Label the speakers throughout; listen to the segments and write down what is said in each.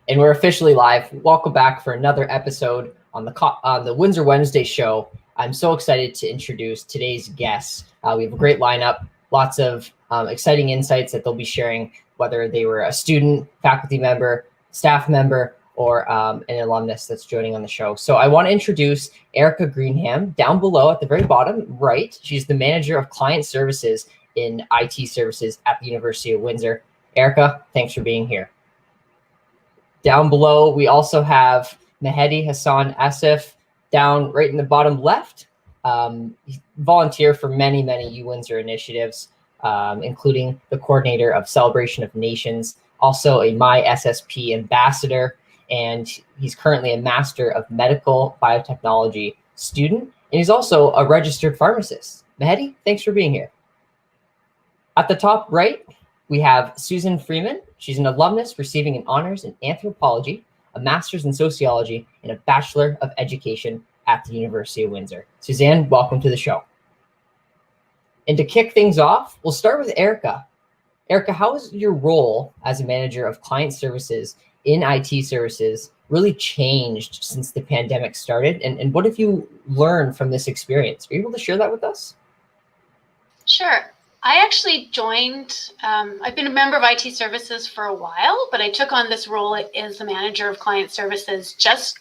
Speaker 1: And we're officially live. Welcome back for another episode on the Windsor Wednesday show. I'm so excited to introduce today's guests. We have a great lineup, lots of exciting insights that they'll be sharing, whether they were a student, faculty member, staff member, or an alumnus that's joining on the show. So I want to introduce Ericka Greenham down below at the very bottom right. She's the manager of client services in IT services at the University of Windsor. Ericka, thanks for being here. Down below, we also have Mehedi, Hassan, Asif, down right in the bottom left. Volunteer for many UWindsor initiatives, including the coordinator of Celebration of Nations, also a My SSP ambassador, and he's currently a Master of Medical Biotechnology student, and he's also a registered pharmacist. Mehedi, thanks for being here. At the top right, we have Suzanne Friemann. She's an alumnus receiving an honors in anthropology, a master's in sociology, and a Bachelor of Education at the University of Windsor. Suzanne, welcome to the show. And to kick things off, we'll start with Ericka. Ericka, how has your role as a manager of client services in IT services really changed since the pandemic started? And what have you learned from this experience? Are you able to share that with us?
Speaker 2: Sure. I actually joined, I've been a member of IT services for a while, but I took on this role as the manager of client services just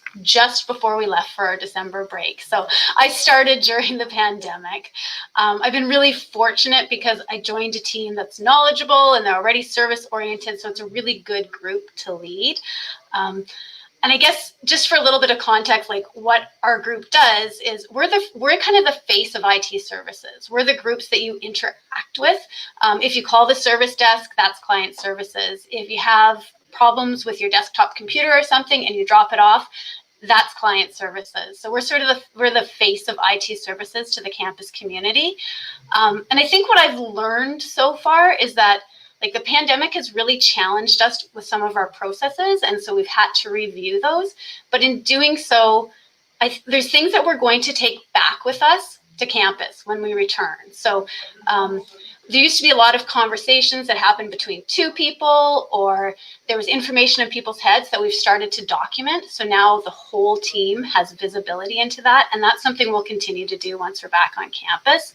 Speaker 2: before we left for our December break. So I started during the pandemic. I've been really fortunate because I joined a team that's knowledgeable and they're already service oriented. So it's a really good group to lead. And I guess just for a little bit of context, like what our group does is we're kind of the face of IT services. We're the groups that you interact with. If you call the service desk, that's client services. If you have problems with your desktop computer or something and you drop it off, that's client services. So we're the face of IT services to the campus community. And I think what I've learned so far is that the pandemic has really challenged us with some of our processes, and so we've had to review those. But in doing so, there's things that we're going to take back with us to campus when we return. So there used to be a lot of conversations that happened between two people, or there was information in people's heads that we've started to document. So now the whole team has visibility into that, and that's something we'll continue to do once we're back on campus.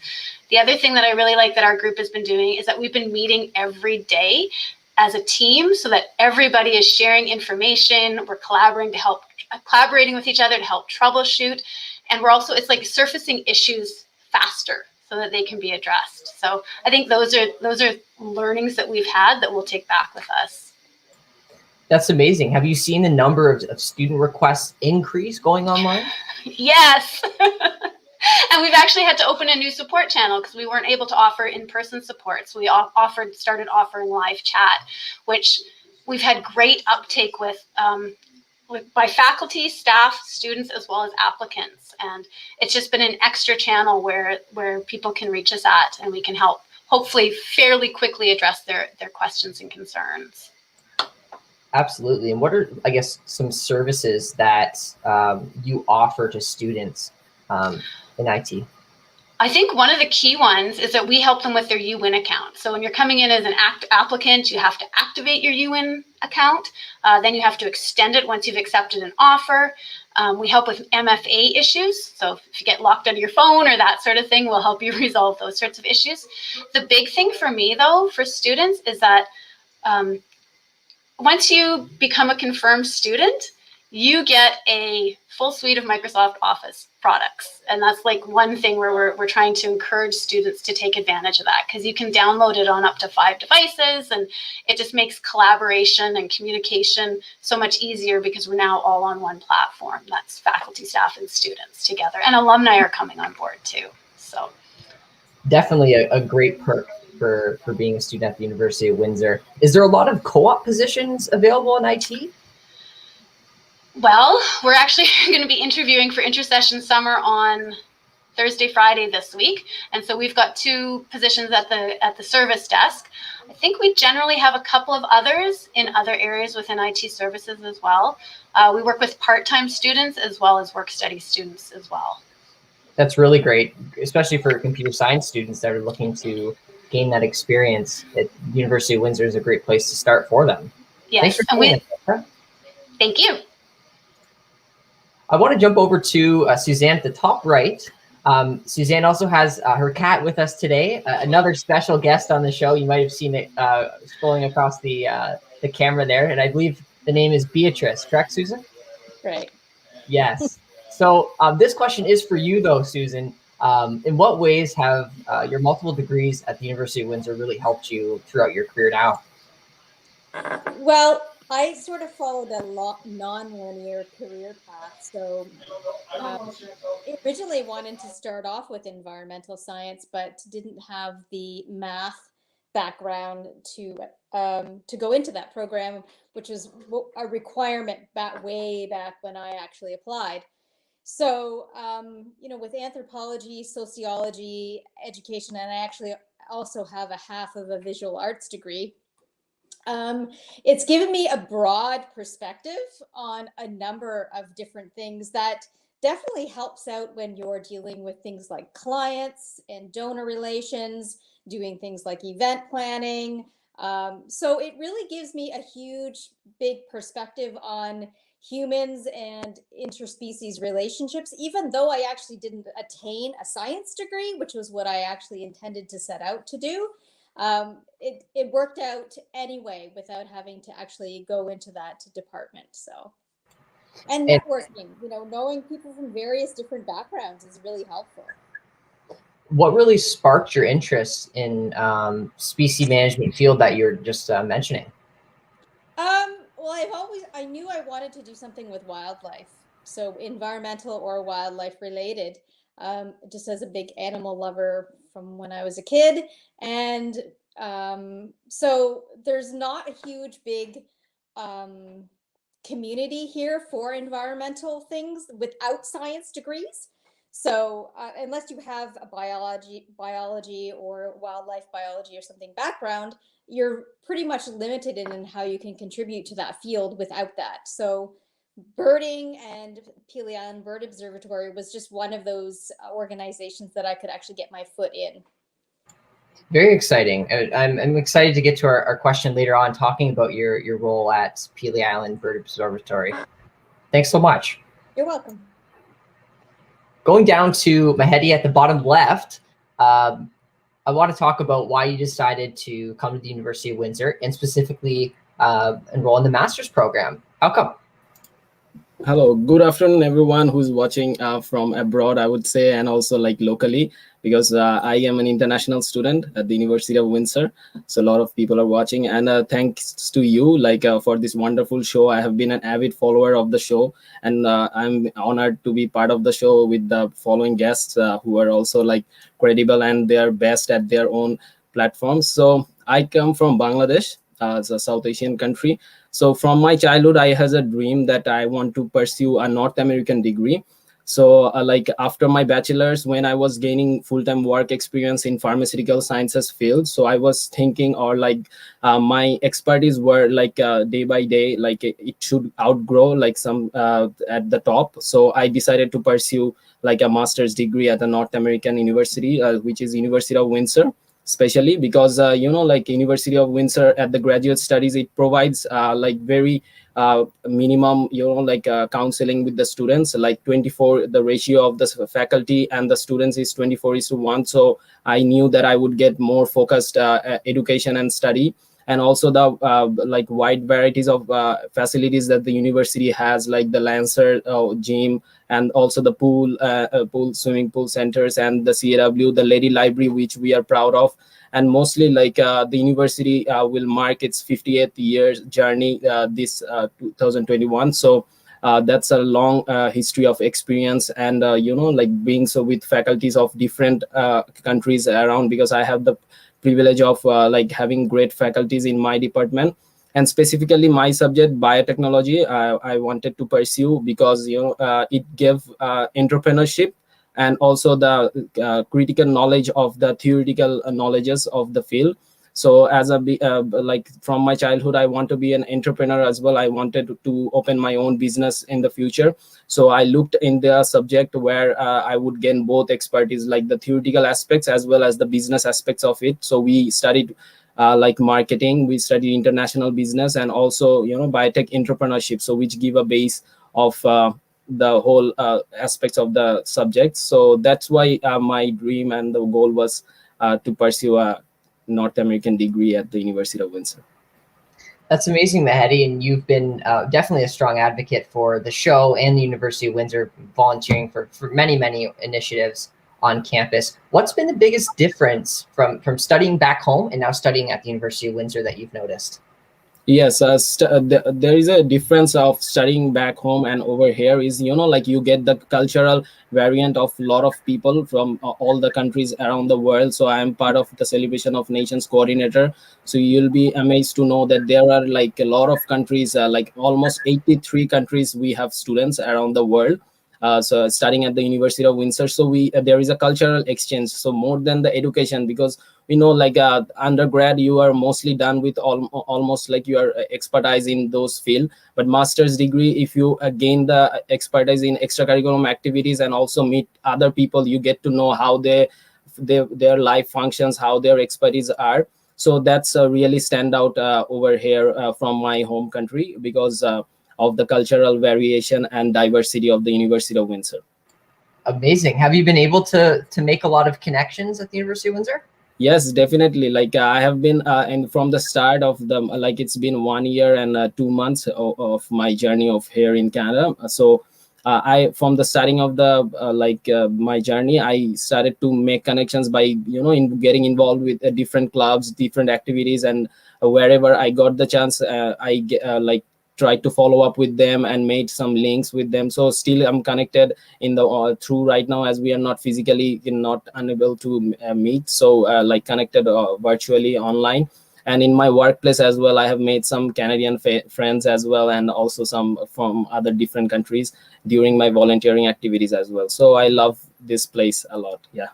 Speaker 2: The other thing that I really like that our group has been doing is that we've been meeting every day as a team so that everybody is sharing information. We're collaborating with each other to help troubleshoot. And we're also, it's like surfacing issues faster so that they can be addressed. So I think those are learnings that we've had that we'll take back with us.
Speaker 1: That's amazing. Have you seen the number of student requests increase going online?
Speaker 2: Yes. And we've actually had to open a new support channel because we weren't able to offer in-person support. So we started offering live chat, which we've had great uptake with by faculty, staff, students, as well as applicants. And it's just been an extra channel where people can reach us at, and we can help hopefully fairly quickly address their questions and concerns.
Speaker 1: Absolutely. And what are, I guess, some services that you offer to students in IT?
Speaker 2: I think one of the key ones is that we help them with their UWin account. So when you're coming in as an applicant, you have to activate your UWin account. Then you have to extend it once you've accepted an offer. We help with MFA issues. So if you get locked out of your phone or that sort of thing, we'll help you resolve those sorts of issues. The big thing for me, though, for students is that once you become a confirmed student, you get a full suite of Microsoft Office products. And that's like one thing where we're trying to encourage students to take advantage of that, because you can download it on up to 5 devices, and it just makes collaboration and communication so much easier because we're now all on one platform. That's faculty, staff, and students together. And alumni are coming on board too. So
Speaker 1: definitely a great perk for being a student at the University of Windsor. Is there a lot of co-op positions available in IT?
Speaker 2: Well, we're actually going to be interviewing for Intersession Summer on Thursday, Friday this week. And so we've got 2 positions at the service desk. I think we generally have a couple of others in other areas within IT services as well. We work with part-time students as well as work-study students as well.
Speaker 1: That's really great, especially for computer science students that are looking to gain that experience. At University of Windsor is a great place to start for them.
Speaker 2: Yes.
Speaker 1: Thanks for coming.
Speaker 2: Thank you.
Speaker 1: I want to jump over to Suzanne at the top right. Suzanne also has her cat with us today, another special guest on the show. You might have seen it scrolling across the camera there, and I believe the name is Beatrice, correct, Susan?
Speaker 3: Right.
Speaker 1: Yes. So this question is for you, though, Susan. In what ways have your multiple degrees at the University of Windsor really helped you throughout your career now?
Speaker 3: Well, I sort of followed a non-linear career path. So originally wanted to start off with environmental science, but didn't have the math background to go into that program, which was a requirement way back when I actually applied. So, with anthropology, sociology, education, and I actually also have a half of a visual arts degree. It's given me a broad perspective on a number of different things that definitely helps out when you're dealing with things like clients and donor relations, doing things like event planning. So it really gives me a huge, big perspective on humans and interspecies relationships, even though I actually didn't attain a science degree, which was what I actually intended to set out to do. It worked out anyway without having to actually go into that department. So, and networking, knowing people from various different backgrounds is really helpful.
Speaker 1: What really sparked your interest in species management field that you're just mentioning?
Speaker 3: Well, I knew I wanted to do something with wildlife, so environmental or wildlife related. Just as a big animal lover from when I was a kid, and so there's not a huge big community here for environmental things without science degrees. So unless you have a biology or wildlife biology or something background, you're pretty much limited in how you can contribute to that field without that. So birding and Peely Island Bird Observatory was just one of those organizations that I could actually get my foot in.
Speaker 1: Very exciting. I'm excited to get to our question later on, talking about your role at Peely Island Bird Observatory. Thanks so much.
Speaker 3: You're welcome.
Speaker 1: Going down to Mehedi at the bottom left, I want to talk about why you decided to come to the University of Windsor and specifically enroll in the master's program. How come?
Speaker 4: Hello, good afternoon, everyone who's watching from abroad, I would say, and also like locally, because I am an international student at the University of Windsor. So a lot of people are watching, and thanks to you, for this wonderful show. I have been an avid follower of the show, and I'm honored to be part of the show with the following guests who are also credible and they are best at their own platforms. So I come from Bangladesh. It's a South Asian country. So from my childhood, I had a dream that I want to pursue a North American degree. So after my bachelor's, when I was gaining full-time work experience in pharmaceutical sciences field, so I was thinking, or my expertise were day by day, it should outgrow some at the top. So I decided to pursue a master's degree at a North American university, which is University of Windsor. Especially because University of Windsor at the graduate studies, it provides very minimum counseling with the students, 24. The ratio of the faculty and the students is 24:1. So I knew that I would get more focused education and study, and also the wide varieties of facilities that the university has, like the Lancer gym, and also the swimming pool centers, and the CAW, the Lady Library, which we are proud of. And mostly the university will mark its 58th year journey this 2021. So that's a long history of experience, and being so with faculties of different countries around, because I have the privilege of having great faculties in my department. And specifically my subject, biotechnology, I wanted to pursue because it gave entrepreneurship and also the critical knowledge of the theoretical knowledges of the field. So as a from my childhood, I want to be an entrepreneur as well. I wanted to open my own business in the future. So I looked in the subject where I would gain both expertise, like the theoretical aspects as well as the business aspects of it. So we studied like marketing. We study international business and also, biotech entrepreneurship. So which give a base of the whole aspects of the subject. So that's why my dream and the goal was to pursue a North American degree at the University of Windsor.
Speaker 1: That's amazing, Mehedi, and you've been definitely a strong advocate for the show and the University of Windsor, volunteering for many, many initiatives on campus. What's been the biggest difference from studying back home and now studying at the University of Windsor that you've noticed?
Speaker 4: Yes, there is a difference of studying back home and over here is, like you get the cultural variant of a lot of people from all the countries around the world. So I am part of the Celebration of Nations coordinator. So you'll be amazed to know that there are like a lot of countries, like almost 83 countries we have students around the world. So studying at the University of Windsor, so there is a cultural exchange. So more than the education, because we know like undergrad you are mostly done with almost like you are expertise in those field, but master's degree, if you gain the expertise in extracurricular activities and also meet other people, you get to know how their life functions, how their expertise are. So that's really stand out over here from my home country because of the cultural variation and diversity of the University of Windsor.
Speaker 1: Amazing. Have you been able to make a lot of connections at the University of Windsor?
Speaker 4: Yes, definitely. Like I have been, and from the start of like it's been 1 year and 2 months of my journey of here in Canada. So I, from the starting of the my journey, I started to make connections by in getting involved with different clubs, different activities, and wherever I got the chance, I tried to follow up with them and made some links with them. So still I'm connected in the through right now, as we are not physically not unable to meet, so like connected virtually online. And in my workplace as well, I have made some Canadian friends as well, and also some from other different countries during my volunteering activities as well. So I love this place a lot. Yeah,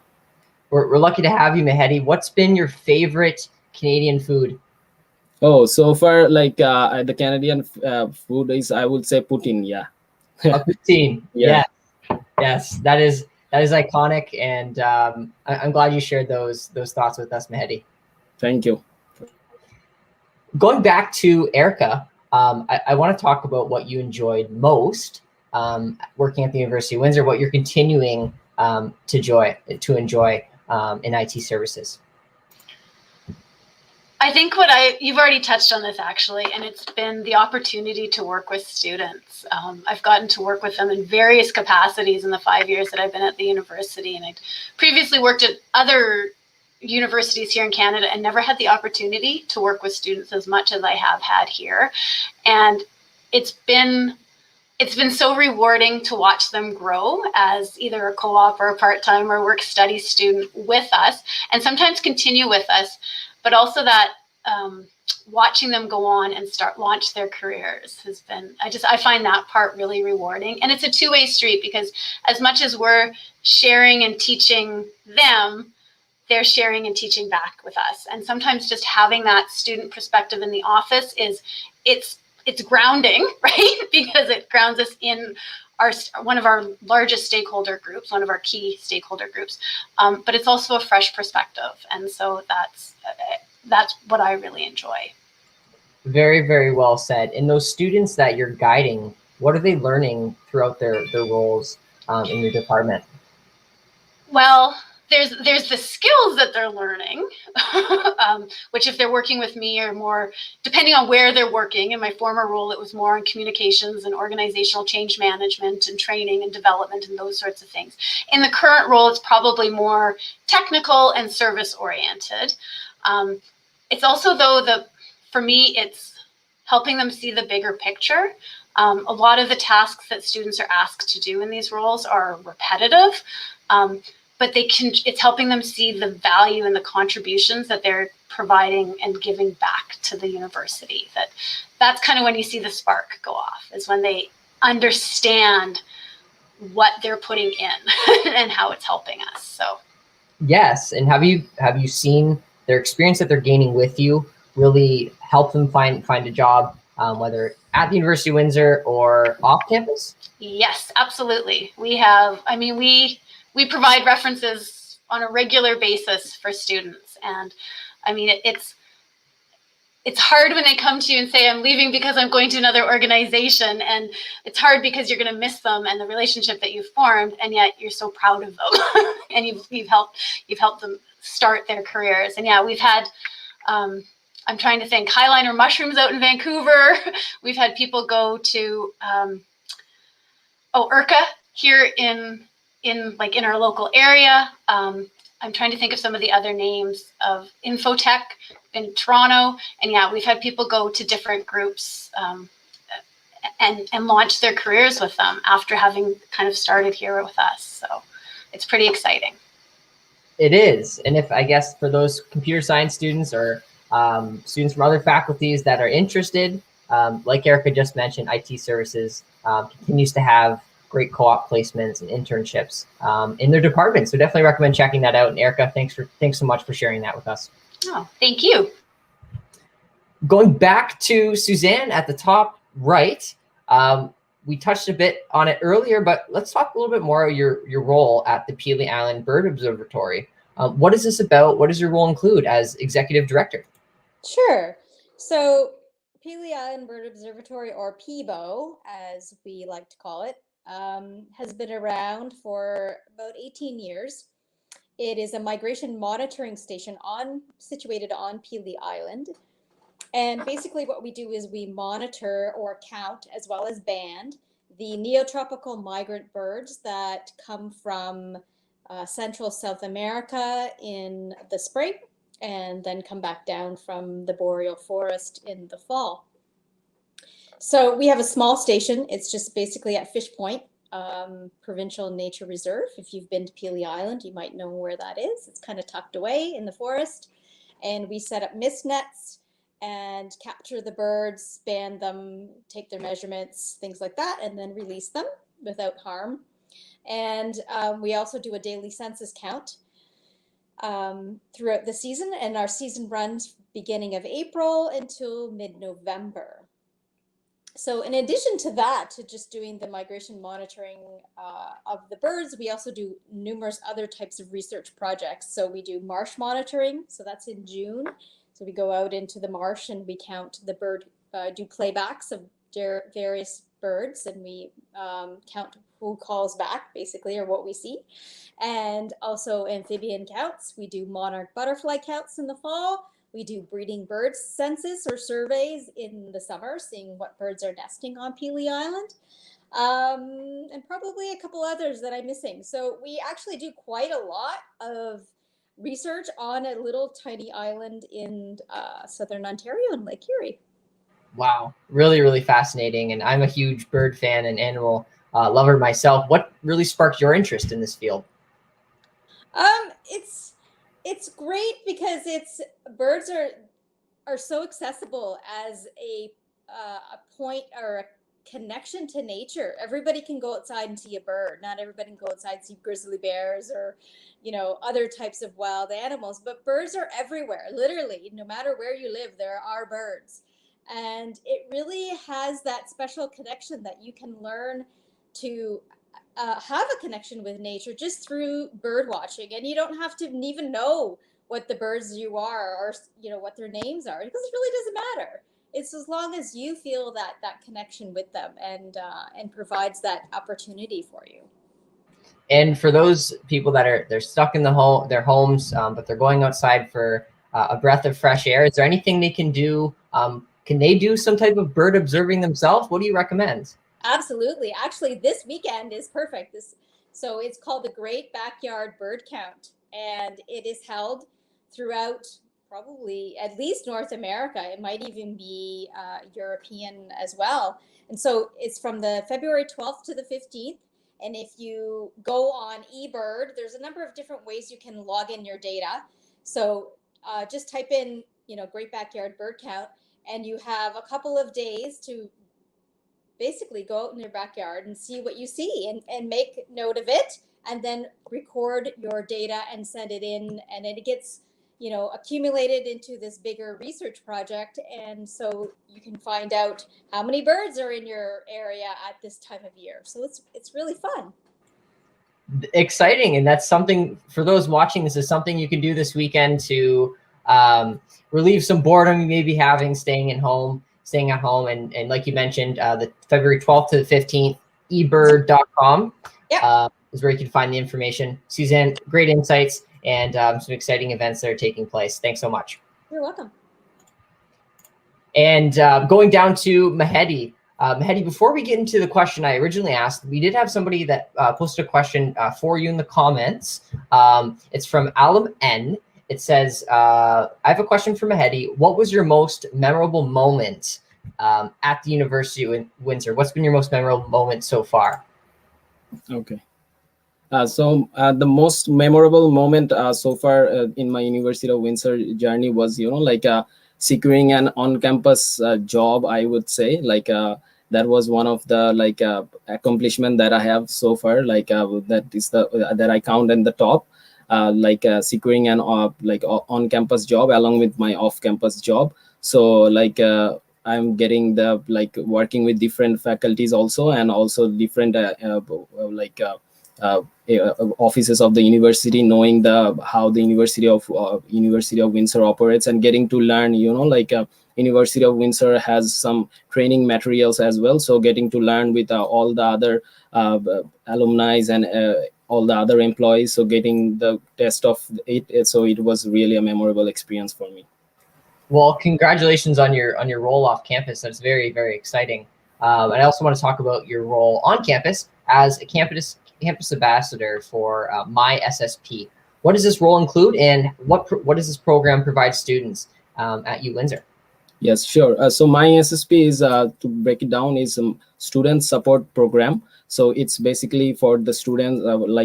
Speaker 1: we're lucky to have you, Mehedi. What's been your favorite Canadian food?
Speaker 4: Oh, so far, like the Canadian food is, I would say, poutine. Yeah.
Speaker 1: A poutine.
Speaker 4: Yeah.
Speaker 1: Yes, that is iconic, and I'm glad you shared those thoughts with us, Mehedi.
Speaker 4: Thank you.
Speaker 1: Going back to Ericka, I want to talk about what you enjoyed most working at the University of Windsor, what you're continuing to enjoy in IT services.
Speaker 2: I think you've already touched on this actually, and it's been the opportunity to work with students. I've gotten to work with them in various capacities in the 5 years that I've been at the university, and I'd previously worked at other universities here in Canada and never had the opportunity to work with students as much as I have had here. And it's been so rewarding to watch them grow as either a co-op or a part-time or work-study student with us, and sometimes continue with us, but also that watching them go on and launch their careers has been, I find that part really rewarding. And it's a two-way street, because as much as we're sharing and teaching them, they're sharing and teaching back with us. And sometimes just having that student perspective in the office it's grounding, right? Because it grounds us in one of our largest stakeholder groups, one of our key stakeholder groups. But it's also a fresh perspective. And so that's what I really enjoy.
Speaker 1: Very, very well said. And those students that you're guiding, what are they learning throughout their roles in your department?
Speaker 2: Well, there's the skills that they're learning, which if they're working with me are more, depending on where they're working. In my former role, it was more on communications and organizational change management and training and development and those sorts of things. In the current role, it's probably more technical and service oriented. It's also, though, for me, it's helping them see the bigger picture. A lot of the tasks that students are asked to do in these roles are repetitive. But it's helping them see the value and the contributions that they're providing and giving back to the university. That's kind of when you see the spark go off, is when they understand what they're putting in and how it's helping us. So
Speaker 1: yes. And have you seen their experience that they're gaining with you really help them find a job, whether at the University of Windsor or off campus?
Speaker 2: Yes, absolutely. We provide references on a regular basis for students. And I mean, it's hard when they come to you and say, I'm leaving because I'm going to another organization. And it's hard because you're going to miss them and the relationship that you've formed. And yet you're so proud of them. And you've helped them start their careers. And yeah, we've had, I'm trying to think, Highliner mushrooms out in Vancouver. We've had people go to, Ericka here in our local area. I'm trying to think of some of the other names of Infotech in Toronto. And yeah, we've had people go to different groups and launch their careers with them after having kind of started here with us. So it's pretty exciting.
Speaker 1: It is. And if, I guess, for those computer science students or students from other faculties that are interested, like Ericka just mentioned, IT services continues to have great co-op placements and internships in their department. So definitely recommend checking that out. And Ericka, thanks so much for sharing that with us.
Speaker 2: Oh, thank you.
Speaker 1: Going back to Suzanne at the top right, we touched a bit on it earlier, but let's talk a little bit more of your role at the Pelee Island Bird Observatory. What is this about? What does your role include as executive director?
Speaker 3: Sure. So Pelee Island Bird Observatory, or PIBO, as we like to call it, has been around for about 18 years. It is a migration monitoring station situated on Pelee Island. And basically what we do is we monitor or count, as well as band, the neotropical migrant birds that come from Central South America in the spring and then come back down from the boreal forest in the fall. So we have a small station. It's just basically at Fish Point Provincial Nature Reserve. If you've been to Pelee Island, you might know where that is. It's kind of tucked away in the forest. And we set up mist nets and capture the birds, band them, take their measurements, things like that, and then release them without harm. And we also do a daily census count throughout the season. And our season runs beginning of April until mid-November. So in addition to that, to just doing the migration monitoring of the birds, we also do numerous other types of research projects. So we do marsh monitoring. So that's in June. So we go out into the marsh and we count the bird, do playbacks of various birds, and we count who calls back, basically, or what we see. And also amphibian counts. We do monarch butterfly counts in the fall. We do breeding bird census or surveys in the summer, seeing what birds are nesting on Pelee Island. And probably a couple others that I'm missing. So we actually do quite a lot of research on a little tiny island in southern Ontario in Lake Erie. Wow, really, really fascinating. And I'm a huge bird fan and animal lover myself. What really sparked your interest in this field? It's great because birds are so accessible as a point or a connection to nature. Everybody can go outside and see a bird. Not everybody can go outside and see grizzly bears or, other types of wild animals, but birds are everywhere. Literally, no matter where you live, there are birds. And it really has that special connection that you can learn to have a connection with nature just through bird watching. And you don't have to even know what the birds you are or, what their names are, because it really doesn't matter. It's as long as you feel that connection with them and provides that opportunity for you. And for those people that they're stuck in their homes, but they're going outside for a breath of fresh air, is there anything they can do? Can they do some type of bird observing themselves? What do you recommend? Absolutely. Actually, this weekend is perfect. So it's called the Great Backyard Bird Count, and it is held throughout probably at least North America. It might even be European as well. And so it's from the February 12th to the 15th. And if you go on eBird, there's a number of different ways you can log in your data. So just type in, Great Backyard Bird Count, and you have a couple of days to basically go out in your backyard and see what you see and make note of it, and then record your data and send it in, and it gets accumulated into this bigger research project. And so you can find out how many birds are in your area at this time of year. So it's really fun. Exciting. And that's something for those watching. This is something you can do this weekend to
Speaker 1: relieve some boredom you may be having staying at home. And like you mentioned, the February 12th to the 15th, Ebird.com is where you can find the information. Suzanne, great insights and some exciting events that are taking place. Thanks so much.
Speaker 3: You're welcome.
Speaker 1: And going down to Mehedi. Mehedi, before we get into the question I originally asked, we did have somebody that posted a question for you in the comments. It's from Alum N. It says, I have a question for Mehedi. What was your most memorable moment at the University of Windsor? What's been your most memorable moment so far?
Speaker 4: Okay. So the most memorable moment so far in my University of Windsor journey was, securing an on-campus job, I would say. That was one of the accomplishment that I have so far. That is that I count in the top. Securing an on-campus job along with my off-campus job. So I'm getting the working with different faculties also, and also different offices of the university, knowing how the University of Windsor operates, and getting to learn, University of Windsor has some training materials as well. So getting to learn with all the other alumni and all the other employees. So getting the test of it. So it was really a memorable experience for me.
Speaker 1: Well, congratulations on your role off campus. That's very, very exciting. And I also want to talk about your role on campus as a campus ambassador for My SSP. What does this role include, and what does this program provide students at UWindsor?
Speaker 4: Yes, sure. So My SSP is, to break it down, is a student support program. So it's basically for the students,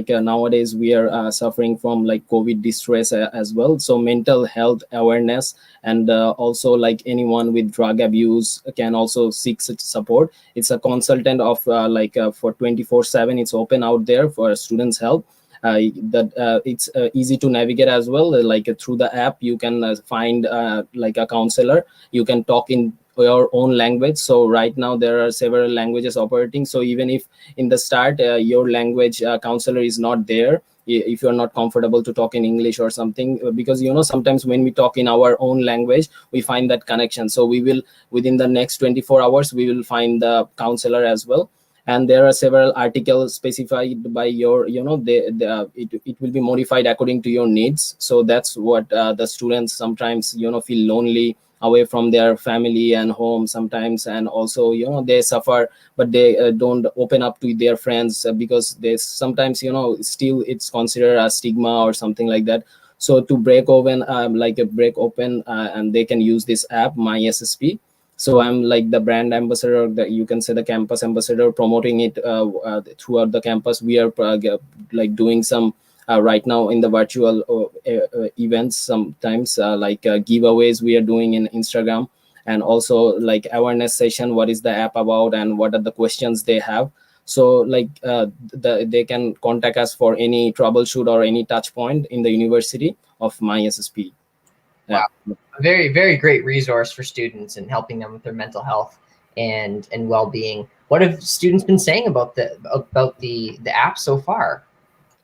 Speaker 4: nowadays we are suffering from COVID distress as well. So mental health awareness, and also anyone with drug abuse can also seek such support. It's a consultant of for 24/7. It's open out there for students' help. It's easy to navigate as well. Through the app, you can find a counselor. You can talk in your own language. So right now there are several languages operating. So even if in the start your language counselor is not there, if you're not comfortable to talk in English or something, because sometimes when we talk in our own language, we find that connection. So we will, within the next 24 hours, we will find the counselor as well. And there are several articles specified by your, it will be modified according to your needs. So that's what the students sometimes, feel lonely away from their family and home sometimes. And also, they suffer, but they don't open up to their friends because they sometimes, still it's considered a stigma or something like that. So to break open, and they can use this app, My SSP. So I'm the brand ambassador, that you can say the campus ambassador, promoting it throughout the campus. We are doing some right now in the virtual events, sometimes giveaways we are doing in Instagram, and also awareness session, what is the app about and what are the questions they have. So they can contact us for any troubleshoot or any touch point in the University of My SSP.
Speaker 1: Wow. A very, very great resource for students and helping them with their mental health and well-being. What have students been saying about the app so far?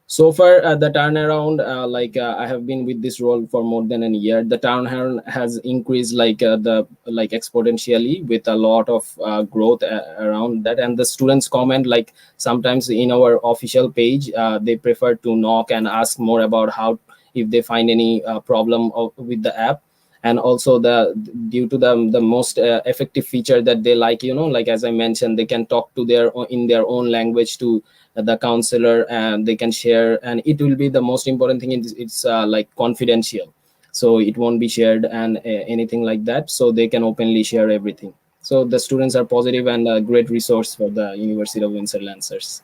Speaker 4: So far, the turnaround, I have been with this role for more than a year. The turnaround has increased exponentially, with a lot of growth around that. And the students comment, sometimes in our official page, they prefer to knock and ask more about how, if they find any problem with the app. And also due to the most effective feature that they as I mentioned, they can talk to in their own language to the counselor, and they can share, and it will be the most important thing is it's confidential, so it won't be shared and anything like that, so they can openly share everything. So the students are positive and a great resource for the University of Windsor Lancers.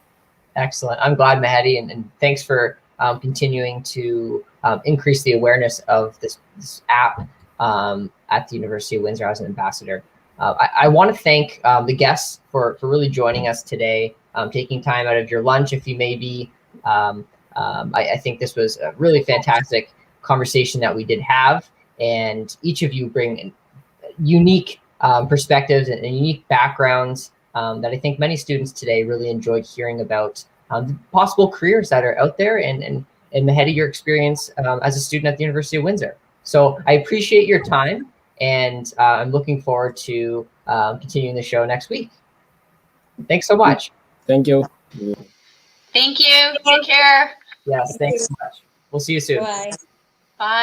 Speaker 1: Excellent. I'm glad, Mehedi, and thanks for continuing to increase the awareness of this app at the University of Windsor as an ambassador. I want to thank the guests for really joining us today, taking time out of your lunch if you may be. I think this was a really fantastic conversation that we did have, and each of you bring unique perspectives and unique backgrounds that I think many students today really enjoyed hearing about the possible careers that are out there, and Mehedi, your experience as a student at the University of Windsor. So I appreciate your time, and I'm looking forward to continuing the show next week. Thanks so much.
Speaker 4: Thank you.
Speaker 2: Thank you. Take care.
Speaker 1: Yes, thanks so much. We'll see you soon.
Speaker 3: Bye.
Speaker 2: Bye.